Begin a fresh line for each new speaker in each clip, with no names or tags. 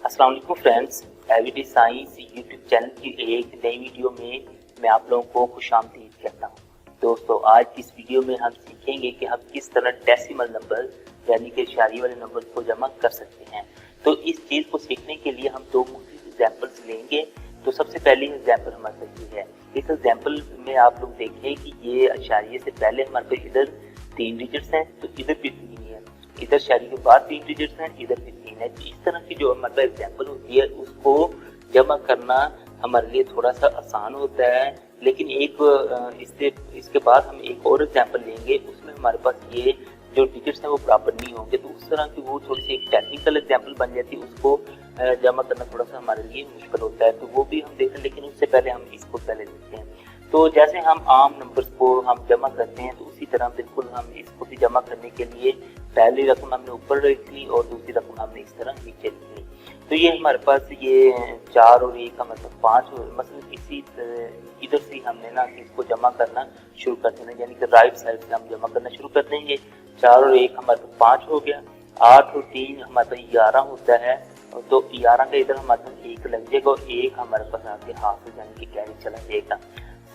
अस्सलाम वालेकुम friends, everyday science YouTube channel की एक नई वीडियो में मैं आप लोगों को खुशामदीद कहता हूँ। दोस्तों, आज इस वीडियो में हम सीखेंगे कि हम किस तरह डेसिमल नंबर यानी कि इशारे वाले नंबर को जमा कर सकते हैं। तो इस चीज़ को सीखने के लिए हम दो मुख्तलिफ एग्जाम्पल्स लेंगे। तो सबसे पहली एग्जाम्पल हमारे पास ये है। इस एग्जाम्पल में आप लोग देखें कि ये इशारे से पहले हमारे पास इधर 3 डिजिट्स हैं, तो इधर भी 3 है, इधर इशारे के बाद 3 डिजिट्स हैं, इधर भी 3 है। इस तरह की जो मतलब एग्जाम्पल होती है उसको जमा करना हमारे लिए थोड़ा सा आसान होता है। लेकिन इसके बाद हम एक और एग्जाम्पल लेंगे, उसमें हमारे पास ये जो डिजिट्स हैं वो बराबर नहीं होंगे, तो उस तरह की वो थोड़ी सी एक टेक्निकल एग्जाम्पल बन जाती है। उसको जमा करना थोड़ा सा हमारे लिए मुश्किल होता है, तो वो भी हम देखें। लेकिन उससे पहले हम इसको पहले देखते हैं। तो जैसे हम आम नंबर्स को हम जमा करते हैं, तो उसी तरह बिल्कुल हम इसको भी जमा करने के लिए पहली रकम हमने ऊपर रख ली और दूसरी रकम हमने इस तरह नीचे लिख ली। तो ये हमारे पास ये 4 और 1 का मतलब 5, मतलब इसी इधर से हमने ना इसको जमा करना शुरू कर देना, यानी कि राइट साइड से हम जमा करना शुरू कर देंगे। 4 और 1 हमारे पास 5 हो गया। 8 और 3 हमारे पास 11 होता है, तो 11 का इधर हमारे पास 1 लग जाएगा और 1 हमारे पास आगे हाफ हो जाने की कैरी चला जाएगा।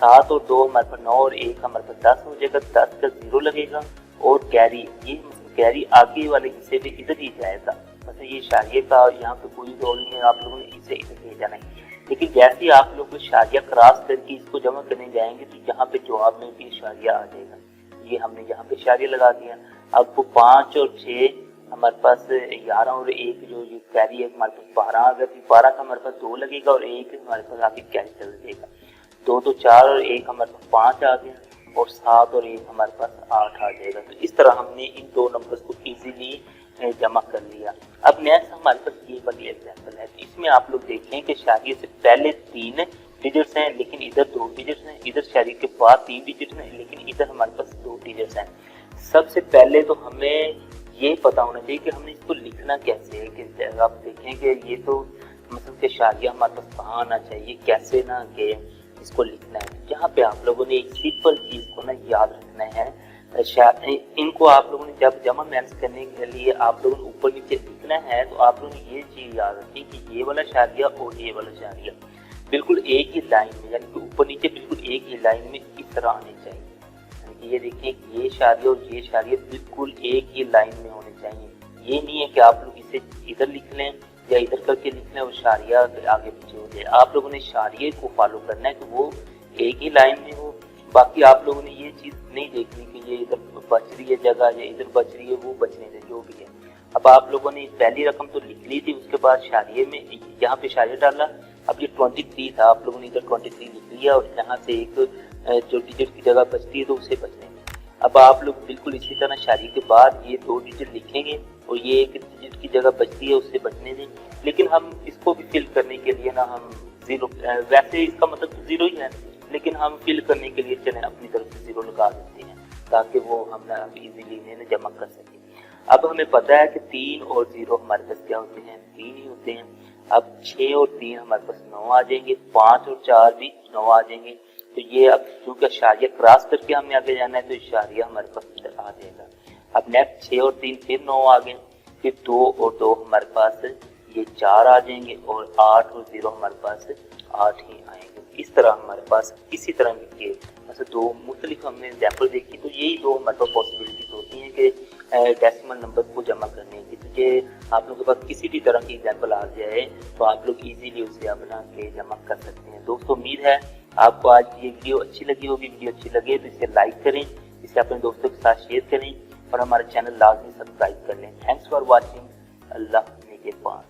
7 और 2 हमारे पास 9 और 1 हमारे पास 10 हो जाएगा। 10 का 0 लगेगा और कैरी, ये कैरी आगे वाले हिस्से पे इधर ही जाएगा। मतलब ये इशारिये का यहाँ पे कोई रोल नहीं है, आप लोगों ने इसे इधर ले जाना है। लेकिन जैसे ही आप लोग इशारिया क्रॉस करके इसको जमा करने जाएंगे तो यहाँ पे जवाब में भी इशारिया आ जाएगा। ये हमने यहाँ पे इशारिया लगा दिया। अब वो 5 और 6 हमारे पास 11 और 1 जो ये कैरी है हमारे पास 12 आ गया। 12 का हमारे पास 2 लगेगा और 1 हमारे पास आगे कैरी चल जाएगा। 2 तो 4 और 1 हमारे पास 5 आ गया और 7 और 1 हमारे पास 8 आ जाएगा। तो इस तरह हमने इन दो नंबर्स को इजीली जमा कर लिया। अब नेक्स्ट हमारे पास ये वाली एग्जांपल है। तो इसमें आप लोग देखें कि इशारे से पहले 3 डिजिट्स हैं, लेकिन इधर 2 डिजिट्स हैं। इधर इशारे के बाद 3 डिजिट्स हैं, लेकिन इधर हमारे पास 2 डिजिट्स हैं। सबसे पहले तो हमें ये पता होना चाहिए कि हमने इसको लिखना कैसे है। कि आप देखें कि ये तो मतलब कि इशारिया हमारे पास कहाँ आना चाहिए, कैसे ना कि इसको लिखना है। यहाँ पे आप लोगों ने एक सिंपल चीज को ना याद रखना है। इनको आप लोगों ने जब जमा मैच करने के लिए आप लोगों ने ऊपर नीचे लिखना है, तो आप लोगों ने ये चीज याद रखनी कि ये वाला इशारिया और ये वाला इशारिया बिल्कुल एक ही लाइन में, यानी कि ऊपर नीचे बिल्कुल एक ही लाइन में इस तरह आने चाहिए। ये देखिए, ये इशारिया और ये इशारिया बिल्कुल एक ही लाइन में होने चाहिए। ये नहीं है कि आप लोग इसे इधर लिख लें या इधर करके लिखना है और इशारिया आगे पीछे हो जाए। आप लोगों ने इशारिये को फॉलो करना है कि वो एक ही लाइन में हो। बाकी आप लोगों ने ये चीज नहीं देखनी कि ये इधर बच रही है जगह या इधर बच रही है, वो बचने दे जो भी है। अब आप लोगों ने पहली रकम तो लिख ली थी, उसके बाद इशारिये में यहाँ पे इशारिया डाला। अब ये 23 था, आप लोगों ने इधर 23 लिख लिया और यहाँ से एक जो डिजिट की जगह बचती है तो उसे बचने दें। अब आप लोग बिल्कुल इसी तरह इशारिये के बाद ये 2 डिजिट लिखेंगे और ये एक डिजिट की जगह बचती है उससे बचने दें। लेकिन हम इसको भी फिल करने के लिए ना हम 0, वैसे इसका मतलब तो 0 ही है, लेकिन हम फिल करने के लिए चलें अपनी तरफ से 0 लगा देते हैं ताकि वो हम इजीली इन्हें जमा कर सकें। अब हमें पता है कि 3 और 0 हमारे पास क्या होते हैं, 3 ही होते हैं। अब 6 और 3 हमारे पास 9 आ जाएंगे। 5 और 4 भी 9 आ जाएंगे। तो ये अब क्योंकि इशारिया क्रॉस करके हमें आगे जाना है, तो इशारिया हमारे पास इधर आ जाएगा। अब नेक्स्ट 6 और 3 फिर 9 आ गए। फिर 2 और 2 हमारे पास ये 4 आ जाएंगे और 8 और 0 हमारे पास 8 ही आएंगे। इस तरह हमारे पास इसी तरह के मतलब 2 मुख्तलिफ हमने एग्जाम्पल देखी। तो यही 2 हमारे पास पॉसिबिलिटीज होती हैं कि डेसिमल नंबर को जमा करने की। तो ये आप लोगों के पास किसी भी तरह की एग्जाम्पल आ जाए तो आप लोग इजीली उसे बना के जमा कर सकते हैं। दोस्तों, उम्मीद है आपको आज ये वीडियो अच्छी लगी होगी। वीडियो अच्छी लगे तो इसे लाइक करें, इसे अपने दोस्तों के साथ शेयर करें और हमारा चैनल लाजमी सब्सक्राइब कर लें। Thanks for watching. अल्लाह के पास।